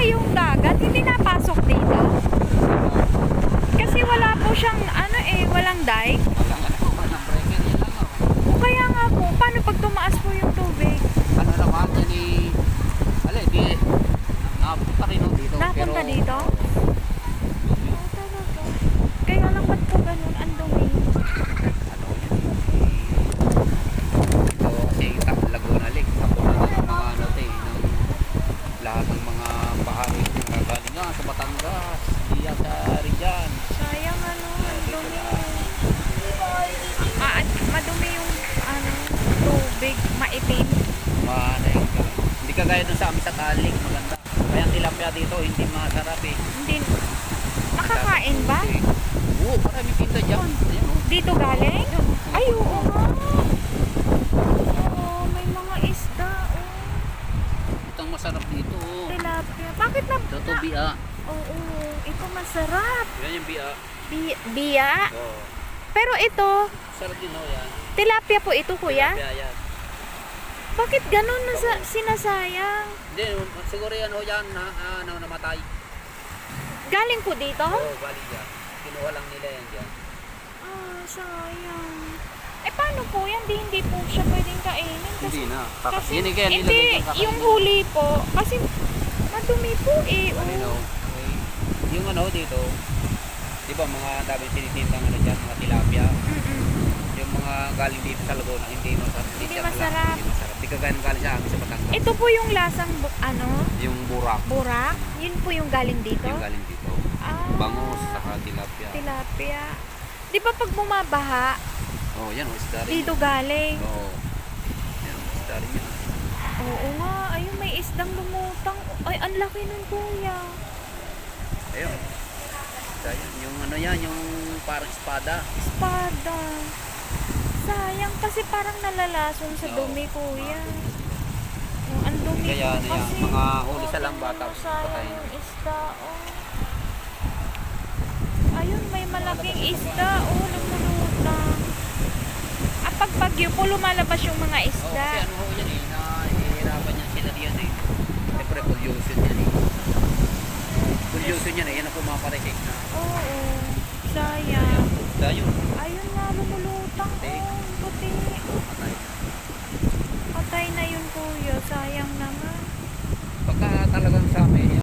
yung dagat, hindi napasok dito. Kasi wala po siyang, walang dike. Walang breaker yan lang. O kaya nga po, paano pag tumaas po yung tubig? Ano naman, yan di, napunta rin dito. Napunta dito? Oo, talaga. Kaya lang ba't po ganun, ang dumi? Ano yan, ito kasi Laguna Lake. Tapos na ng mga ng lahat ng mga bahagi na galing nga sa Batangas, diya sa Rizal. Sayang ang dumi. At madumi yung, tubig, maitim. Hindi kagaya dun sa amin sa Talik, maganda. Kaya ang tilapia dito hindi masarap eh. Hindi, makakain ba? Oo, marami pinta dyan. Ayan, oh. Dito galing? Ay, oo nga. Oo, may mga isda, Ito ang masarap dito. Oh. tilapia. Bakit na? Ito to bia. Oo, ito masarap. Yan yung bia. Biya. Oo. Pero ito, Sarap din oh yan. tilapia po ito, kuya. Tilapia yan. Bakit ganun na sinasayang? Hindi, siguro yan oh yan na namatay. Galing po dito? Oo, bali dyan. Kinuha lang nila yan dyan. Sayang. Paano po yan? Hindi po siya pwedeng kainin. Hindi na. Kasi, Yan kaya hindi, nilagay dyan kakainin. yung huli po. Kasi, madumi po Ano, okay. Yung dito, di ba mga daming tinitindang dyan, mga tilapia. Yung mga galing dito sa Laguna, hindi masarap. Hindi masarap. Hindi masarap. Hindi kagaya ng galing sa amin sa Batangas. Ito po yung lasang, Yung burak. burak. Yun po yung galing dito. Yung galing dito. Bangus, saka tilapia. Tilapia. Di ba pag bumabaha, Oh, yan, isda rin. dito galing? Oo. Yan, isda rin yan. Oo nga. Ayun, may isdang lumutang. Ay, ang laki nun, kuya. Ayun. Isda yan. Yung yan, yung parang espada. Espada. Sayang kasi parang nalalason sa Oo. dumi, kuya. Oh, ang dumi Kaya po kasi. mga huli sa lamba, tapos sayang patayin. yung isda, Ayun, may malaking isda, lumulutang. Pag bagyo po, lumalabas yung mga Oo, isda. kasi ano ho yan nahihirapan yan sila diyan eh. Siyempre, pollution yan eh. Pollution yan eh, yan ang pumaparesik na. Oo, sayang. Dahil